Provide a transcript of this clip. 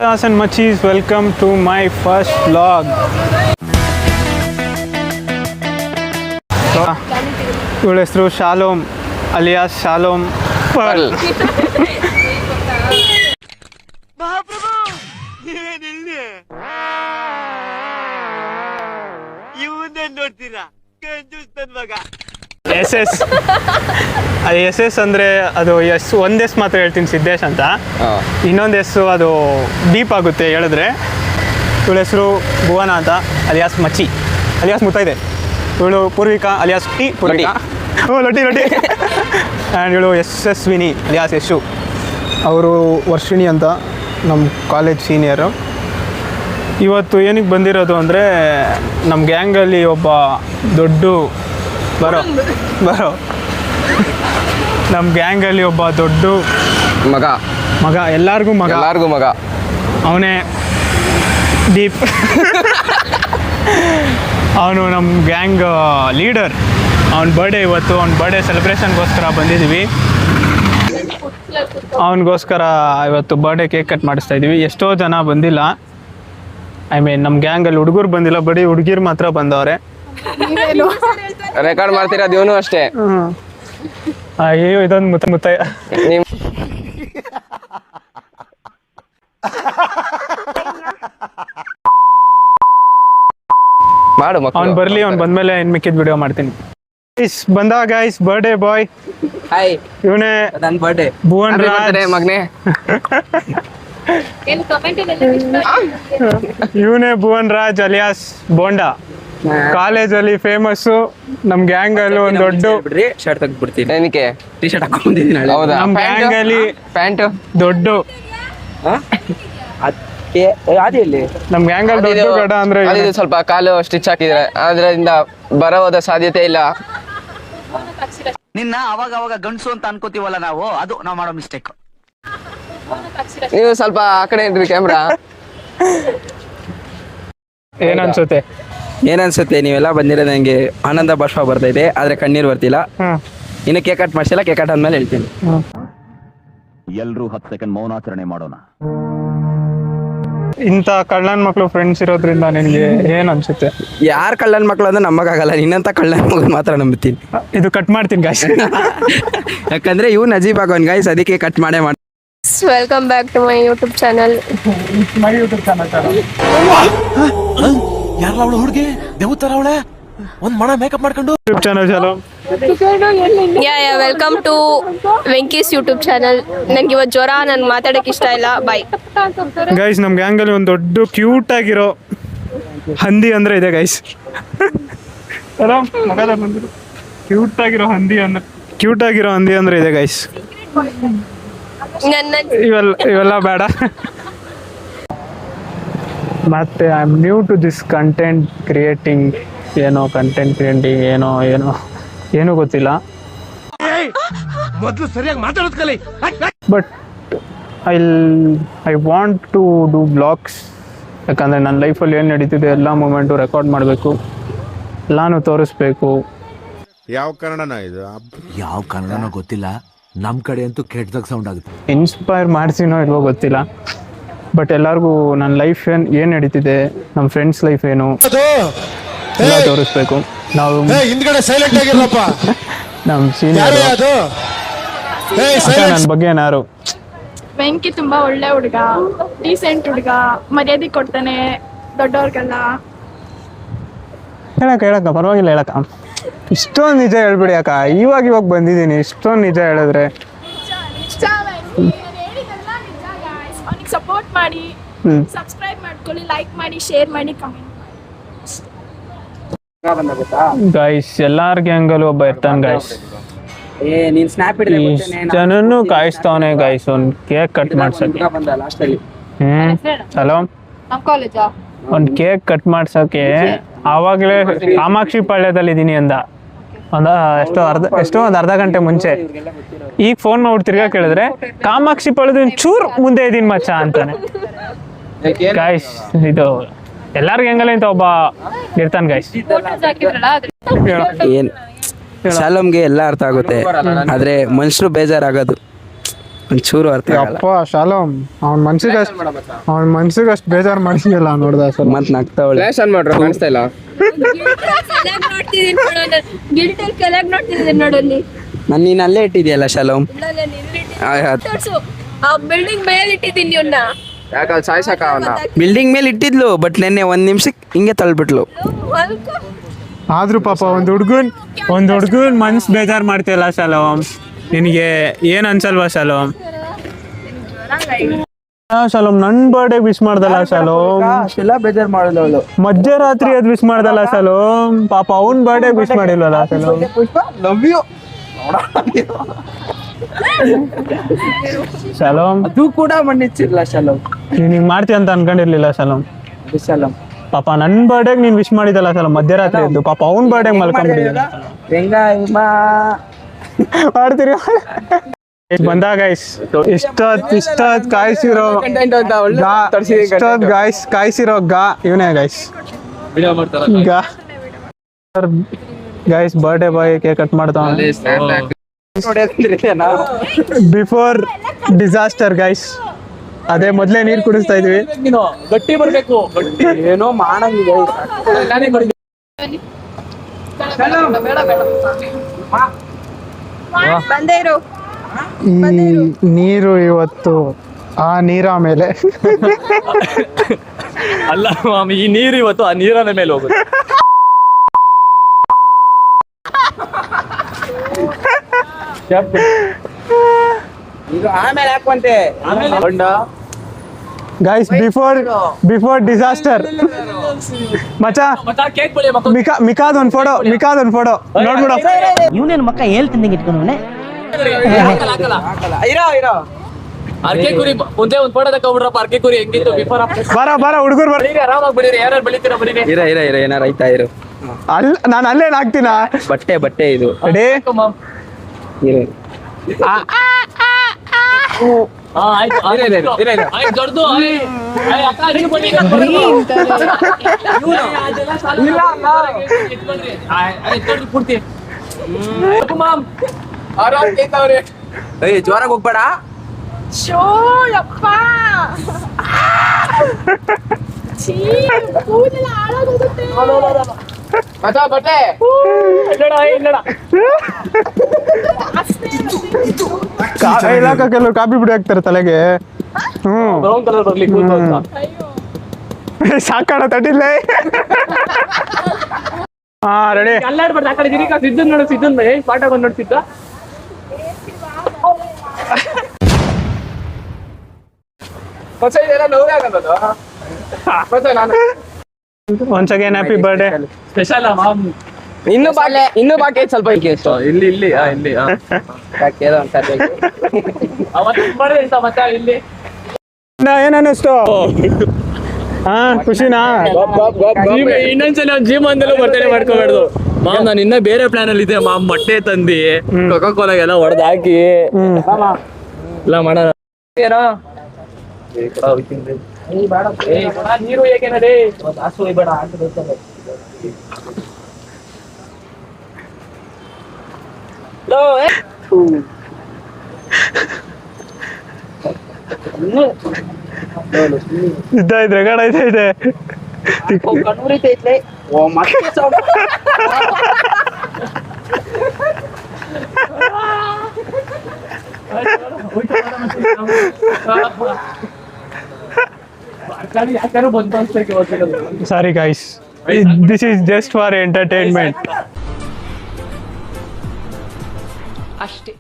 And Machis, welcome to my first vlog. ಇವಳ ಹೆಸರು Shalom alias Shalom Pearl. S S S S ಅಂದರೆ ಅದು ಒಂದು ಎಸ್ ಮಾತ್ರ ಹೇಳ್ತೀನಿ, ಸಿದ್ದೇಶ್ ಅಂತ. ಇನ್ನೊಂದು ಎಸ್ಸು ಅದು ಡೀಪ್ ಆಗುತ್ತೆ ಹೇಳಿದ್ರೆ. ಇವಳ ಹೆಸರು ಭುವನ ಅಂತ ಅಲಿಯಾಸ್ ಮಚ್ಚಿ ಅಲಿಯಾಸ್ ಮುತ್ತೈದೆ. ಇವಳು ಪೂರ್ವಿಕಾ ಅಲಿಯಾಸ್ ಟಿ ಪೂರ್ವಿಕಾ ಲೊಟ್ಟಿ ಆ್ಯಂಡ್ ಇವಳು ಯಶಸ್ವಿನಿ ಅಲಿಯಾಸ್ ಯಶು. ಅವರು ವರ್ಷಿಣಿ ಅಂತ ನಮ್ಮ ಕಾಲೇಜ್ ಸೀನಿಯರು. ಇವತ್ತು ಏನಕ್ಕೆ ಬಂದಿರೋದು ಅಂದರೆ ನಮ್ಮ ಗ್ಯಾಂಗಲ್ಲಿ ಒಬ್ಬ ದೊಡ್ಡ ಬರೋ ನಮ್ಮ ಗ್ಯಾಂಗಲ್ಲಿ ಒಬ್ಬ ದೊಡ್ಡ ಮಗ ಎಲ್ಲರಿಗೂ ಮಗ ಅವನೇ ದೀಪ್. ಅವನು ನಮ್ಮ ಗ್ಯಾಂಗ್ ಲೀಡರ್. ಅವನ ಬರ್ಡೇ ಇವತ್ತು. ಅವ್ನ ಬರ್ಡೇ ಸೆಲೆಬ್ರೇಷನ್ಗೋಸ್ಕರ ಬಂದಿದ್ದೀವಿ. ಅವನಿಗೋಸ್ಕರ ಇವತ್ತು ಬರ್ಡೇ ಕೇಕ್ ಕಟ್ ಮಾಡಿಸ್ತಾ ಇದ್ದೀವಿ. ಎಷ್ಟೋ ಜನ ಬಂದಿಲ್ಲ, ನಮ್ಮ ಗ್ಯಾಂಗಲ್ಲಿ ಹುಡುಗರು ಬಂದಿಲ್ಲ, ಬರೀ ಹುಡುಗಿರು ಮಾತ್ರ ಬಂದವ್ರೆ. ರೆಕಾರ್ಡ್ ಮಾಡ್ತಿರೋದು ಇವನು ಅಷ್ಟೇ. ಅಯ್ಯೋ ಇದೊಂದು ಮುತ್ತ ಮಾಡು. ಅವ್ನು ಬರ್ಲಿ, ಅವ್ನು ಬಂದ್ಮೇಲೆ ಇನ್ ಮಿಕ್ಕಿದ ವಿಡಿಯೋ ಮಾಡ್ತೀನಿ. ಬಂದ ಗೈಸ್ ಬರ್ಡೇ ಬಾಯ್. ಇವನೇ ಭುವನ್ ರಾಜ್ ಮಗನೇ. ಇವನೇ ಭುವನ್ ರಾಜ್ ಅಲಿಯಾಸ್ ಬೋಂಡಾ. ಕಾಲೇಜಲ್ಲಿ ಫೇಮಸ್ಸು. ನಮ್ ಗ್ಯಾಂಗ್ ಅಲ್ಲಿ ಒಂದು ದೊಡ್ಡ ಶರ್ಟ್ ತೆಗ್ದ್ಬಿಡ್ತೀನಿ. ಏನಕ್ಕೆ ಟಿ ಶರ್ಟ್ ಹಾಕೊಂಡಿದ್ದೀನಿ. ಹೌದಾ? ನಮ್ ಗ್ಯಾಂಗ್ ಅಲ್ಲಿ ಪ್ಯಾಂಟ್ ದೊಡ್ಡ ನಮ್ ಗ್ಯಾಂಗ್ ಅಲ್ಲಿ ದೊಡ್ಡ ಗಡ ಅಂದ್ರೆ ಸ್ವಲ್ಪ ಕಾಲು ಸ್ಟಿಚ್ ಹಾಕಿದ್ರೆ ಅದರಿಂದ ಬರೋದ ಸಾಧ್ಯತೆ ಇಲ್ಲ. ನಿನ್ನ ಅವಾಗ ಗಂಡ್ಸು ಅಂತ ಅನ್ಕೋತೀವಲ್ಲ ನಾವು, ಅದು ನಾವು ಮಾಡೋ ಮಿಸ್ಟೇಕ್. ನೀವು ಸ್ವಲ್ಪ ಆ ಕಡೆ ಇದ್ರಿ ಕ್ಯಾಮ್ರಾ. ಏನನ್ಸುತ್ತೆ ನೀವೆಲ್ಲ ಬಂದಿರೋದು ನಂಗೆ ಆನಂದ ಬಾಷ್ಪ ಬರ್ತಾ ಇದೆ, ಆದ್ರೆ ಕಣ್ಣೀರು ಬರ್ತಿಲ್ಲ. ಇನ್ನು ಕೇಕ್ ಕಟ್ ಮಾಡ್ಸಿಲ್ಲ, ಕೇಕ್ ಕಟ್ ಆದ್ಮೇಲೆ ಹೇಳ್ತೀನಿ. ಎಲ್ರೂ 10 ಸೆಕೆಂಡ್ ಮೌನಾಚರಣೆ ಮಾಡೋಣ. ಇಂಥ ಕಳ್ಳನ್ ಮಕ್ಳು ಫ್ರೆಂಡ್ಸ್ ಇರೋದ್ರಿಂದ ನಿನ್ಗೆ ಏನ್ ಅನ್ಸುತ್ತೆ? ಯಾರ್ ಕಳ್ಳನ್ ಮಕ್ಳು ಅಂದ್ರೆ ನಮಗಾಗಲ್ಲ, ನಿನ್ನಂತ ಕಳ್ಳನ್ ಮಗು ಮಾತ್ರ ನಂಬ್ತೀನಿ. ಇದು ಕಟ್ ಮಾಡ್ತೀನಿ ಗಾಯ್ಸ್. ಯಾಕಂದ್ರೆ ಇವ್ ನಜೀಬ್ ಆಗೋನ್ ಗಾಯ್ಸ್, ಅದಕ್ಕೆ ಕಟ್ ಮಾಡೇ ಮಾಡಿ. Welcome back to my YouTube channel. ಯಾರಲ್ಲ ಅವಳು ಹುಡುಗಿ ದೇವತರ ಅವಳೆ ಒಂದ್ ಮಣ ಮೇಕಪ್ ಮಾಡ್ಕೊಂಡು ಯೂಟ್ಯೂಬ್ ಚಾನಲ್ ಚಾಲೋ. Welcome to Venky's YouTube channel. ನನ್ಗೆ ಇವತ್ತು ಜ್ವರ, ನನ್ಗೆ ಮಾತಾಡಕ್ಕೆ ಇಷ್ಟ ಇಲ್ಲ. Bye guys. ನಮ್ ಗ್ಯಾಂಗ್ ಅಲ್ಲಿ ಒಂದು ದೊಡ್ಡ ಕ್ಯೂಟ್ ಆಗಿರೋ ಹಂದಿ ಅಂದ್ರೆ ಇದೆ ಗೈಸ್. ಕ್ಯೂಟ್ ಆಗಿರೋ ಹಂದಿ ಅಂದ್ರೆ ಇದೆ ಗೈಸ್. ಇವೆಲ್ಲ ಬೇಡ. ಮತ್ತೆ I am new to this content creating. ಏನೋ ಗೊತ್ತಿಲ್ಲ. ಮೊದಲು ಸರಿಯಾಗಿ ಮಾತಾಡೋದು ಕಲಿ. But I want to do blogs. ಯಾಕಂದರೆ ನನ್ನ ಲೈಫಲ್ಲಿ ಏನು ನಡೀತಿದೆ ಎಲ್ಲ ಮೂಮೆಂಟು ರೆಕಾರ್ಡ್ ಮಾಡಬೇಕು, ಎಲ್ಲಾನು ತೋರಿಸ್ಬೇಕು. ಯಾವ ಕನ್ನಡನ ಇದು? ಯಾವ ಕನ್ನಡನೋ ಗೊತ್ತಿಲ್ಲ, ನಮ್ಮ ಕಡೆ ಅಂತೂ ಕೆಟ್ಟದಾಗ ಸೌಂಡ್ ಆಗುತ್ತೆ. ಇನ್ಸ್ಪೈರ್ ಮಾಡಿಸಿನೋ ಇಲ್ವೋ ಗೊತ್ತಿಲ್ಲ, ಬಟ್ ಎಲ್ಲರಿಗೂ ನನ್ನ ಲೈಫ್ ಏನು ನಡೀತಿದೆ, ನಮ್ಮ ಫ್ರೆಂಡ್ಸ್ ಲೈಫ್ ಏನು ಎಲ್ಲ ತೋರಿಸ್ಬೇಕು. ನಾವು ಹಿಂದ್ಗಡೆ ಸೈಲೆಂಟ್ ಆಗಿರಪ್ಪ. ನಮ್ಮ ಸೀನಿಯರ್ ನನ್ನ ಬಗ್ಗೆ ಏನಾರು. ವೆಂಕಿ ತುಂಬಾ ಒಳ್ಳೆ ಹುಡುಗ, ಡೀಸೆಂಟ್ ಹುಡುಗ, ಮರ್ಯಾದೆ ಕೊಡ್ತಾನೆ ದೊಡ್ಡವ್ರಿಗೆಲ್ಲ. ಹೇಳಕ್ಕ ಪರವಾಗಿಲ್ಲ ಹೇಳಕ್ಕ. ಇಷ್ಟೊಂದು ನಿಜ ಹೇಳ್ಬಿಡಿ ಅಕ್ಕ. ಇವಾಗ ಬಂದಿದ್ದೀನಿ. ಇಷ್ಟೊಂದು ನಿಜ ಹೇಳಿದ್ರೆ ಸಪೋರ್ಟ್ ಮಾಡಿ, ಸಬ್ಸ್ಕ್ರೈಬ್ ಮಾಡ್ಕೊಳ್ಳಿ, ಲೈಕ್ ಮಾಡಿ, ಶೇರ್ ಮಾಡಿ, ಕಮೆಂಟ್ ಗೈಸ್. ಎಲ್ಲಾರ್ ಗ್ಯಾಂಗಲ್ಲಿ ಒಬ್ಬ ಇರ್ತಾನೆ ಗೈಸ್. ನೀನ್ ಸ್ನ್ಯಾಪ್ ಜನನು ಕಾಯಿಸ್ತಾವನೆ ಗೈಸ್ ಒಂದು ಕೇಕ್ ಕಟ್ ಮಾಡ್ಸಕ್ಕೆ. ಹಲೋ, ಒಂದು ಕೇಕ್ ಕಟ್ ಮಾಡ್ಸಕ್ಕೆ ಆವಾಗಲೇ ಕಾಮಾಕ್ಷಿ ಪಾಳ್ಯದಲ್ಲಿ ಇದೀನಿ ಅಂದ. ಎಷ್ಟೋ ಒಂದು ಅರ್ಧ ಗಂಟೆ ಮುಂಚೆ. ಈಗ ಫೋನ್ ಮಾಡಿ ತಿರ್ಗಾ ಕೇಳಿದ್ರೆ ಕಾಮಾಕ್ಷಿ ಪಾಳ್ಯದ ಚೂರ್ ಮುಂದೆ ಇದೀನಿ ಮಚ್ಚ ಅಂತಾನೆ ಗೈಸ್. ಇದು ಎಲ್ಲಾರ್ಗ ಹೆಂಗಲ್ಲ ಇಂತ ಒಬ್ಬ ಇರ್ತಾನೆ ಗೈಸ್. ಏನ್ ಶಾಲೋಮ್ಗೆ ಎಲ್ಲ ಅರ್ಥ ಆಗುತ್ತೆ, ಆದ್ರೆ ಮನುಷ್ಯರು ಬೇಜಾರಾಗೋದು. ಒಂಚೂರು ಅರ್ಥ ಆಗಲ್ಲ. ಅಪ್ಪ ಶಾಲೋಮ್ ಅವ್ನ ಮನ್ಸಿಗೆ ಅಷ್ಟು ಬೇಜಾರು ಮಾಡಿಸಿಲ್ಲ ನೋಡ್ದ ಸರ್. ಮತ್ ನಗ್ತಾವಳೆ. ಫ್ಲಾಶ್ ಆನ್ ಮಾಡ್ರು ಕಾಣಿಸ್ತಾ ಇಲ್ಲ. ನಾನು ನೀನ್ ಅಲ್ಲೇ ಇಟ್ಟಿದ್ಯಲ್ಲ ಶಾಲೋಮ್. ಬಿಲ್ಡಿಂಗ್ ಮೇಲೆ ಇಟ್ಟಿದ್ದೀನಿ ಇವ್ನ. ಯಾಕಂದ್ರೆ ಸಾಯ್ಸಾಕ ಅವನ್ನ. ಬಿಲ್ಡಿಂಗ್ ಮೇಲೆ ಇಟ್ಟಿದ್ಲು, ಬಟ್ ನೆನ್ನೆ 1 ನಿಮಿಷಕ್ಕೆ ಹಿಂಗೆ ತಳ್ಬಿಟ್ಲು. ಆದ್ರೂ ಪಾಪ ಒಂದು ಹುಡ್ಗನ್ ಮನ್ಸ್ ಬೇಜಾರು ಮಾಡ್ತಿಲ್ಲ ಶಾಲೋಮ್. ನಿನಗೆ ಏನ್ ಅನ್ಸಲ್ವಾ ಶಾಲೋಮ್? ಶಾಲೋಮ್ ನನ್ ಬರ್ಡೇ ವಿಶ್ ಮಾಡ್ದಲ್ಲ ಶಾಲೋಮ್. ಎಲ್ಲ ಬೇಜಾರ್ ಮಾಡಿದ್ಲು ಅವಳು. ಮಧ್ಯರಾತ್ರಿ ಅದ್ ವಿಶ್ ಮಾಡ್ದಲ್ಲ ಶಾಲೋಮ್. ಪಾಪ ಅವ್ನ್ ಬರ್ಡೇ ವಿಶ್ ಮಾಡಿಲ್ವಲ್ಲ ಶಾಲೋಮ್. Love you. ಶಾಲೋಮ್ ಅದು ಕೂಡ ಮನ್ನಿಸಿರ್ಲ ಶಾಲೋಮ್. ನೀನ್ ಹಿಂಗ್ ಮಾಡ್ತೀಯ ಅಂತ ಅನ್ಕೊಂಡಿರ್ಲಿಲ್ಲ ಶಾಲೋಮ್. ಶಾಲೋಮ್ ಪಾಪ ನನ್ ಬರ್ಡೇಗ್ ನೀನ್ ವಿಶ್ ಮಾಡಿದಲ್ಲ ಶಾಲೋಮ್ ಮಧ್ಯರಾತ್ರಿ ಎದ್ದು. ಪಾಪ ಅವ್ನ್ ಬರ್ಡೇಗ್ ಮಲ್ಕೊಂಡ್ಬಿಟ್ಟಿದ್ದ. ಹೆಂಗ ಮಾಡ್ತೀರಿ ಬಂದ ಗೈಸ್. ಇಷ್ಟೊತ್ ಕಾಯಿಸಿರೋ ಇವನೇ guys. Guys birthday boy cake cut ಮಾಡ್ತಾವ. Before disaster guys. ಅದೇ ಮೊದ್ಲೇ ನೀರ್ ಕುಡಿಸ್ತಾ ಇದ್ವಿ. ಗಟ್ಟಿ ಬರ್ಬೇಕು. ಏನೋ ಮಾಡಂಗಿದೆ. ಬಂದೇ ಇರು. ಈ ನೀರು ಇವತ್ತು ಆ ನೀರ ಮೇಲೆ ಅಲ್ಲ ಮಾಮಿ, ಈ ನೀರು ಇವತ್ತು ಆ ನೀರನ ಮೇಲೆ ಹೋಗುತ್ತೆ. ಆಮೇಲೆ ಹಾಕುವಂತೆ. ಗೈಸ್ ಬಿಫೋರ್ ಡಿಸಾಸ್ಟರ್ ಮಚಾ. ಮಿಕಾದ್ ಒಂದ್ ಫೋಟೋ ನೋಡ್ಬಿಡು. ಇವನೇನು ಮಕ್ಕ ಹೇಳ್ತಿದ್ದಂಗೆ ಇಟ್ಕೊಂಡವನೆ. ಅರ್ಕೆ ಕುರಿ ಮುಂದೆ ಒಂದ್ ಫೋಟೋ ತಕೊಂಡ್ಬಿಡ್ರಪ್ಪ. ಅರ್ಕೆ ಕುರಿ ಹೆಂಗಿತ್ತು ಬಿಫೋರ್ ಬರ ಹುಡುಗರು ಆರಾಮಾಗಿ ಬೆಳೀರಿ. ಯಾರು ಬೆಳಿತೀರ ಬರೀರಿ. ಇರ ಏನಾರ ಆಯ್ತಾ ಇರು. ನಾನು ಅಲ್ಲೇನ್ ಹಾಕ್ತೀನ. ಬಟ್ಟೆ ಇದು. ರೆಡಿ ಇರು. ದೊಡ್ಡದು ಪೂರ್ತಿ ಜೋರಾಗಿ ಹೋಗ್ಬೇಡ. ಶೋ ಯಪ್ಪ. ಛೀ, ಕೂದಲೆಲ್ಲ ಹಾಳಾಗೋಗುತ್ತೆ. ಬಟ್ಟೆ ಕೆಲವು ಕಾಪಿ ಪುಡಿ ಹಾಕ್ತಾರೆ ತಲೆಗೆ. ಬ್ರೌನ್ ಕಲರ್ ಬರ್ಲಿ ಕೂದಲು ಅಂತ. ಸಾಕಾಡ ತಟ್ಟಿಲ್ಲ. ಹಾ ರೆಡಿ. ಅಲ್ಲಾಡ್ಬಾರ್ದು. ಆ ಕಡೆ ಗಿರಿಕ ಸಿದ್ದನ್ ನೋಡು. ಸಿದ್ದನ್ ಪಾಠ ಬಂದು ನೋಡ್ತಿದ್ದ. Once again happy birthday. Special mom. ಇನ್ನು ಬಾಕಿ ಐತೆ ಸ್ವಲ್ಪ. ಇಲ್ಲಿ ಅವತ್ತು ಬರ್ರಿ ಅಂತ ಮತ್ತ ಇಲ್ಲಿ ಏನ್ ಅನ್ನಿಸ್ತು? ಹಾ ಖುಷಿನಾ? ಇನ್ನೊಂದ್ಸಲ ಜಿಮ್ ಅಂದಲೂ ಬರ್ತಡೇ ಮಾಡ್ಕೋಬಾರ್ದು ಮಾಮ್. ನಾನು ಇನ್ನ ಬೇರೆ ಪ್ಲಾನ್ ಅಲ್ಲಿ ಇದೆ ಮಾಮ್. ಮೊಟ್ಟೆ ತಂದಿ ಕೊಕೋ ಕೋಲಾಗೆಲ್ಲ ಹೊಡೆದ್ ಹಾಕಿ ಎಲ್ಲ ಮಾಡೋಣ. ಏನೋ ನೀರು ಹೇಗೇನದೇ ಬೇಡ. ಇದ್ದಾಯ್ತು record ಆಯ್ತೈತೆ. Sorry guys, this is just for entertainment. ಅಷ್ಟೇ.